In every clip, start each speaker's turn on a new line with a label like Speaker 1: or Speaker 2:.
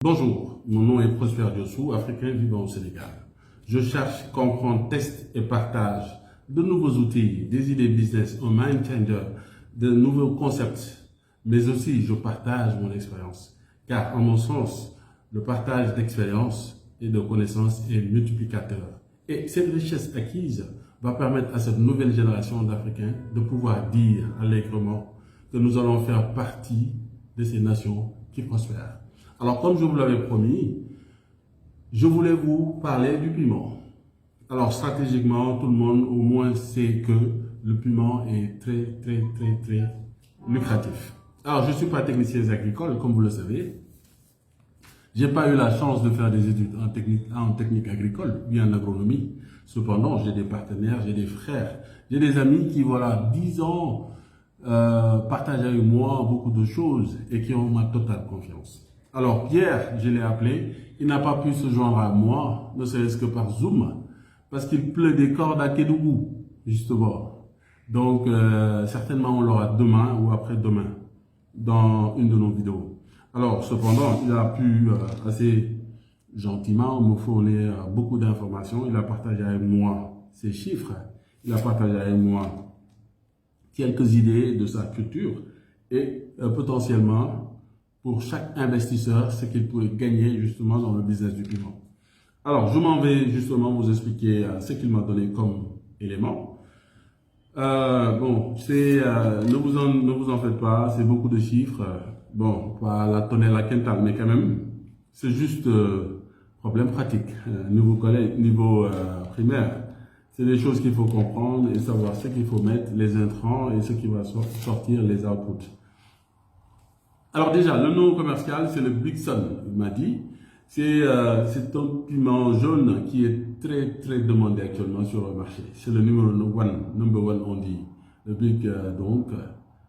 Speaker 1: Bonjour, mon nom est Prosper Diossou, Africain vivant au Sénégal. Je cherche, comprends, teste et partage de nouveaux outils, des idées business, un mind changer, de nouveaux concepts, mais aussi je partage mon expérience. Car en mon sens, le partage d'expérience et de connaissances est multiplicateur. Et cette richesse acquise va permettre à cette nouvelle génération d'Africains de pouvoir dire allègrement que nous allons faire partie de ces nations qui prospèrent. Alors, comme je vous l'avais promis, je voulais vous parler du piment. Alors, stratégiquement, tout le monde au moins sait que le piment est très lucratif. Alors, je ne suis pas technicien agricole, comme vous le savez. Je n'ai pas eu la chance de faire des études en technique agricole, ou en agronomie. Cependant, j'ai des partenaires, j'ai des frères, j'ai des amis qui, voilà, 10 ans, partagent avec moi beaucoup de choses et qui ont ma totale confiance. Alors, Pierre, je l'ai appelé, il n'a pas pu se joindre à moi, ne serait-ce que par Zoom, parce qu'il pleut des cordes à Kédougou, justement. Donc, certainement, on l'aura demain ou après-demain, dans une de nos vidéos. Alors, cependant, il a pu assez gentiment me fournir beaucoup d'informations. Il a partagé avec moi ses chiffres, il a partagé avec moi quelques idées de sa culture et potentiellement, pour chaque investisseur, ce qu'il pourrait gagner justement dans le business du piment. Alors, je m'en vais justement vous expliquer ce qu'il m'a donné comme élément. Bon, ne vous en faites pas, c'est beaucoup de chiffres. Bon, pas la tonne et la quintale, mais quand même, c'est juste problème pratique. Niveau collège, niveau primaire, c'est des choses qu'il faut comprendre et savoir ce qu'il faut mettre, les intrants et ce qui va sortir, les outputs. Alors déjà, le nom commercial, c'est le Big Sun, il m'a dit. C'est un piment jaune qui est très demandé actuellement sur le marché. C'est le number one on dit. Le Big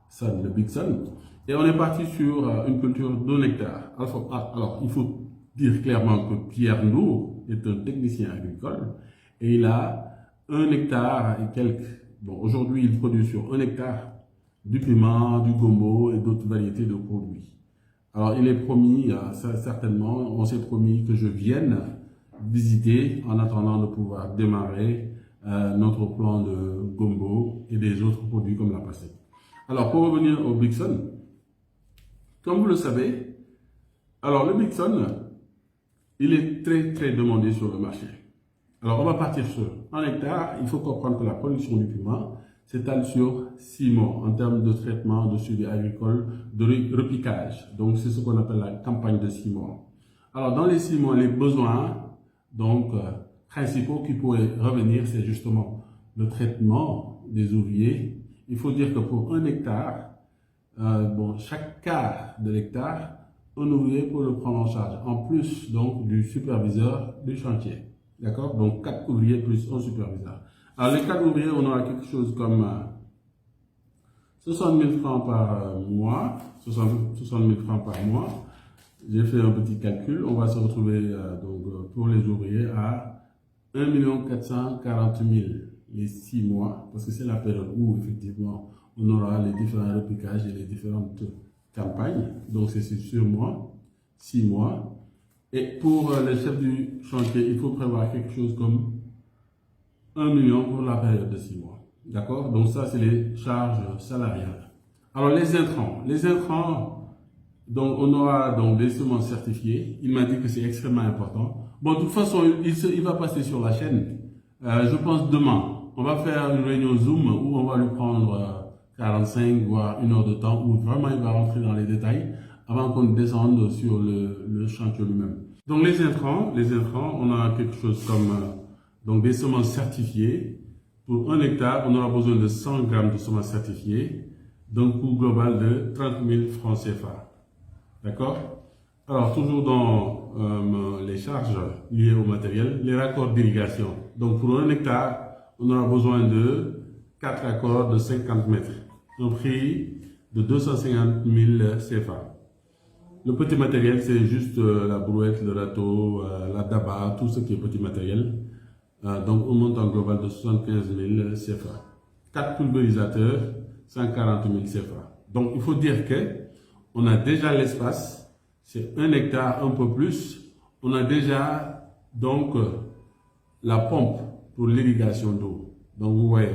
Speaker 1: Sun, le Big Sun. Et on est parti sur une culture d'1 hectare. Alors, il faut dire clairement que Pierre Ndour est un technicien agricole et il a 1 hectare et quelques. Bon, aujourd'hui, il produit sur 1 hectare du piment, du gombo et d'autres variétés de produits. Alors, il est promis, certainement, on s'est promis que je vienne visiter en attendant de pouvoir démarrer notre plan de gombo et des autres produits comme la pastèque. Alors, pour revenir au Big Sun, comme vous le savez, alors le Big Sun, il est très demandé sur le marché. Alors, on va partir sur 1 hectare. Il faut comprendre que la production du piment s'étale sur 6 mois en termes de traitement, de suivi agricole, de repiquage. Donc, c'est ce qu'on appelle la campagne de 6 mois. Alors, dans les 6 mois, les besoins principaux qui pourraient revenir, c'est justement le traitement des ouvriers. Il faut dire que pour 1 hectare, chaque quart de l'hectare, un ouvrier peut le prendre en charge, en plus donc du superviseur du chantier. D'accord? Donc 4 ouvriers plus un superviseur. Alors les 4 ouvriers, on aura quelque chose comme 60 000 francs par mois. 60 000 francs par mois. J'ai fait un petit calcul. On va se retrouver pour les ouvriers à 1 440 000 les 6 mois, parce que c'est la période où effectivement on aura les différents repiquages et les différentes campagnes. Donc c'est sur mois, 6 mois. Et pour les chefs du chantier, il faut prévoir quelque chose comme 1 million pour la période de 6 mois. D'accord? Donc ça, c'est les charges salariales. Alors les intrants. Les intrants, donc on aura donc des semences certifiées. Il m'a dit que c'est extrêmement important. Bon, de toute façon, il va passer sur la chaîne. Je pense demain. On va faire une réunion Zoom où on va lui prendre 45 voire 1 heure de temps où vraiment il va rentrer dans les détails avant qu'on descende sur le chantier lui-même. Donc les intrants, on a quelque chose comme des semences certifiées. Pour 1 hectare, on aura besoin de 100 grammes de semences certifiées, donc coût global de 30 000 francs CFA. D'accord? Alors toujours dans les charges liées au matériel, les raccords d'irrigation. Donc pour 1 hectare, on aura besoin de 4 raccords de 50 mètres, un prix de 250 000 CFA. Le petit matériel, c'est juste la brouette, le râteau, la daba, tout ce qui est petit matériel. Donc, on monte en global de 75 000 CFA. 4 pulvérisateurs, 140 000 CFA. Donc, il faut dire que on a déjà l'espace c'est 1 hectare, un peu plus. On a déjà donc la pompe pour l'irrigation d'eau. Donc vous voyez,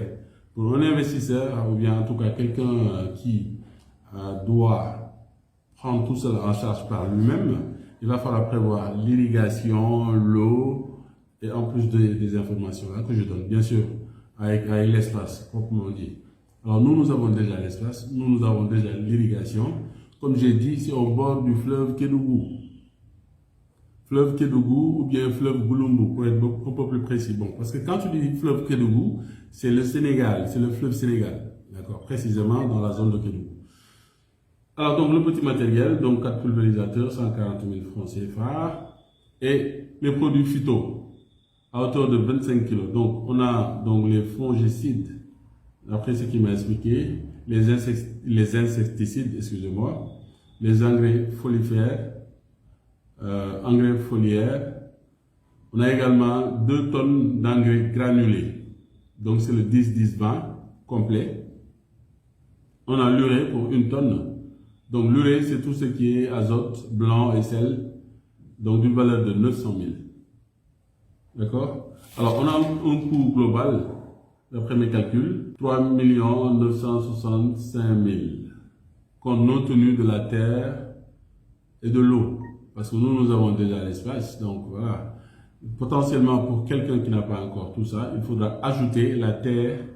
Speaker 1: pour un investisseur, ou bien en tout cas quelqu'un qui doit prendre tout cela en charge par lui-même, il va falloir prévoir l'irrigation, l'eau, et en plus des informations là que je donne, bien sûr, avec l'espace, proprement dit. Alors nous avons déjà l'espace, nous avons déjà l'irrigation. Comme j'ai dit, c'est au bord du fleuve Kédougou. Fleuve Kédougou ou bien fleuve Gouloumbou, pour être un peu plus précis. Bon, parce que quand tu dis fleuve Kédougou, c'est le Sénégal, c'est le fleuve Sénégal, d'accord, précisément dans la zone de Kédougou. Alors donc le petit matériel, donc 4 pulvérisateurs, 140 000 francs CFA, et les produits phyto à hauteur de 25 kg. Donc on a donc les fongicides, après ce qu'il m'a expliqué, les insecticides, excusez-moi, les engrais folifères, engrais foliaires. On a également 2 tonnes d'engrais granulés. Donc c'est le 10-10-20 complet. On a l'urée pour 1 tonne. Donc l'urée, c'est tout ce qui est azote, blanc et sel, donc d'une valeur de 900 000. D'accord? Alors on a un coût global, d'après mes calculs, 3 965 000, compte tenu de la terre et de l'eau. Parce que nous avons déjà l'espace, donc voilà. Potentiellement, pour quelqu'un qui n'a pas encore tout ça, il faudra ajouter la terre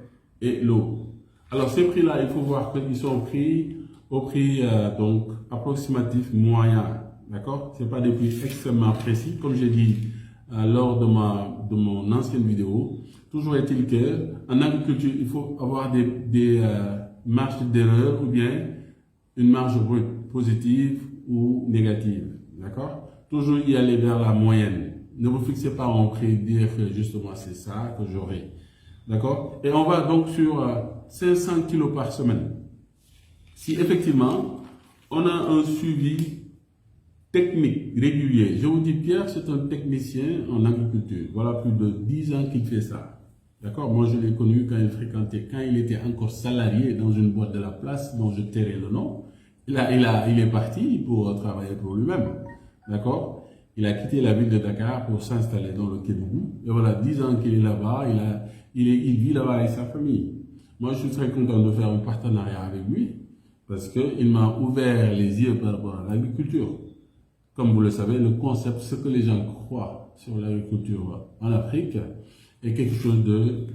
Speaker 1: et l'eau. Alors ces prix-là, il faut voir qu'ils sont pris au prix donc approximatif moyen, d'accord? C'est pas des prix extrêmement précis, comme j'ai dit lors de mon ancienne vidéo. Toujours est-il que en agriculture, il faut avoir des marges d'erreur ou bien une marge brute positive ou négative, d'accord? Toujours y aller vers la moyenne. Ne vous fixez pas en prix, dire que justement c'est ça que j'aurai, d'accord? Et on va donc sur 500 kilos par semaine. Si effectivement, on a un suivi technique régulier, je vous dis, Pierre, c'est un technicien en agriculture. Voilà plus de 10 ans qu'il fait ça. D'accord? Moi, je l'ai connu quand il était encore salarié dans une boîte de la place dont je tairai le nom. Il est parti pour travailler pour lui-même. D'accord? Il a quitté la ville de Dakar pour s'installer dans le Kédougou. Et voilà, 10 ans qu'il est là-bas, il vit là-bas avec sa famille. Moi, je suis très content de faire un partenariat avec lui parce qu'il m'a ouvert les yeux par rapport à l'agriculture. Comme vous le savez, le concept, ce que les gens croient sur l'agriculture en Afrique, est quelque chose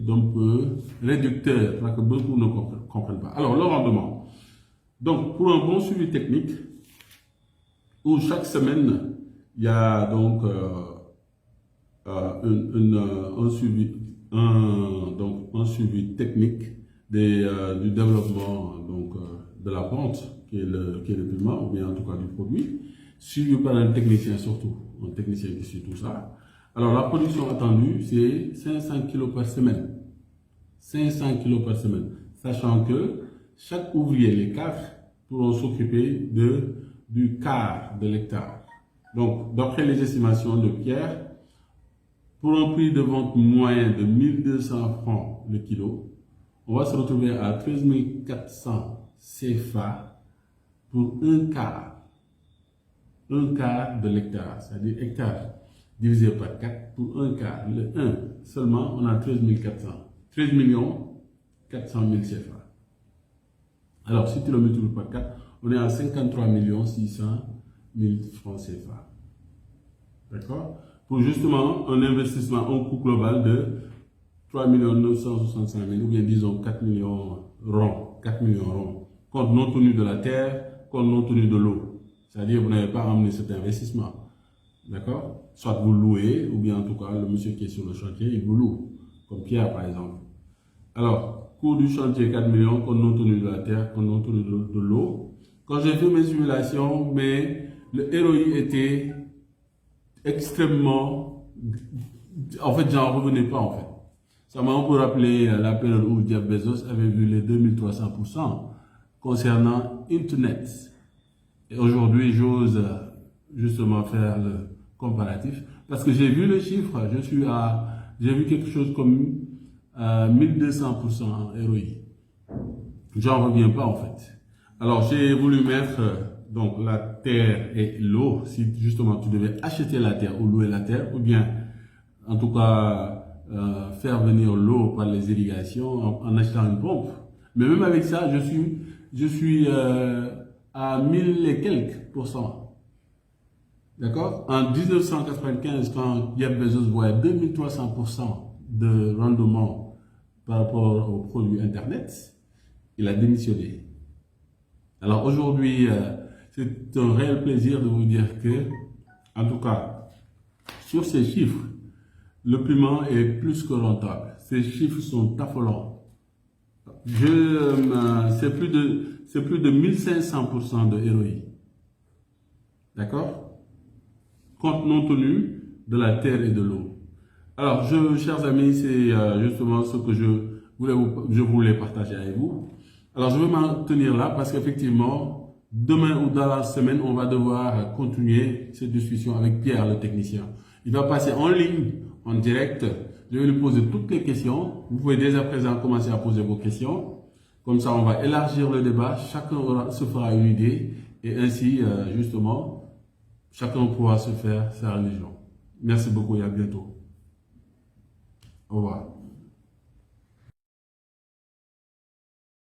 Speaker 1: d'un peu réducteur, parce que beaucoup ne comprennent pas. Alors, le rendement. Donc, pour un bon suivi technique, où chaque semaine, il y a donc un suivi technique du développement donc, de la plante, qui est le piment, ou bien en tout cas du produit, suivi par un technicien surtout, un technicien qui suit tout ça. Alors la production attendue, c'est 500 kg par semaine. 500 kg par semaine. Sachant que chaque ouvrier, les 4, pourront s'occuper du quart de l'hectare. Donc, d'après les estimations de Pierre, pour un prix de vente moyen de 1200 francs le kilo, on va se retrouver à 13 400 CFA pour un quart de l'hectare, c'est-à-dire hectare divisé par 4 pour un quart. Le 1 seulement, on a 13 400 CFA. Alors, si tu le multiplies par 4, on est à 53 600 000 francs CFA. D'accord? Pour justement un investissement, un coût global de 3 965 000, ou bien disons 4 millions ronds, compte non tenu de la terre, compte non tenu de l'eau. C'est-à-dire que vous n'avez pas amené cet investissement. D'accord? Soit vous louez, ou bien en tout cas, le monsieur qui est sur le chantier, il vous loue. Comme Pierre, par exemple. Alors, coût du chantier 4 millions, compte non tenu de la terre, compte non tenu de l'eau. Quand j'ai fait mes simulations, mais le ROI était extrêmement... En fait, j'en revenais pas, en fait. Ça m'a un peu rappelé la période où Jeff Bezos avait vu les 2300% concernant Internet. Et aujourd'hui, j'ose justement faire le comparatif parce que j'ai vu le chiffre, j'ai vu quelque chose comme 1200% en ROI. J'en reviens pas en fait. Alors j'ai voulu mettre donc terre et l'eau, si justement tu devais acheter la terre ou louer la terre, ou bien en tout cas faire venir l'eau par les irrigations en achetant une pompe. Mais même avec ça, je suis à 1000 et quelques pourcents. D'accord? En 1995, quand Jeff Bezos voyait 2300% de rendement par rapport aux produits Internet, il a démissionné. Alors aujourd'hui, c'est un réel plaisir de vous dire que, en tout cas, sur ces chiffres, le paiement est plus que rentable. Ces chiffres sont affolants. C'est plus de 1500% de ROI. D'accord? Compte non tenu de la terre et de l'eau. Alors, chers amis, c'est justement ce que je voulais partager avec vous. Alors, je vais m'en tenir là parce qu'effectivement, demain ou dans la semaine, on va devoir continuer cette discussion avec Pierre, le technicien. Il va passer en ligne, en direct. Je vais lui poser toutes les questions. Vous pouvez dès à présent commencer à poser vos questions. Comme ça, on va élargir le débat. Chacun se fera une idée. Et ainsi, justement, chacun pourra se faire sa religion. Merci beaucoup et à bientôt. Au revoir.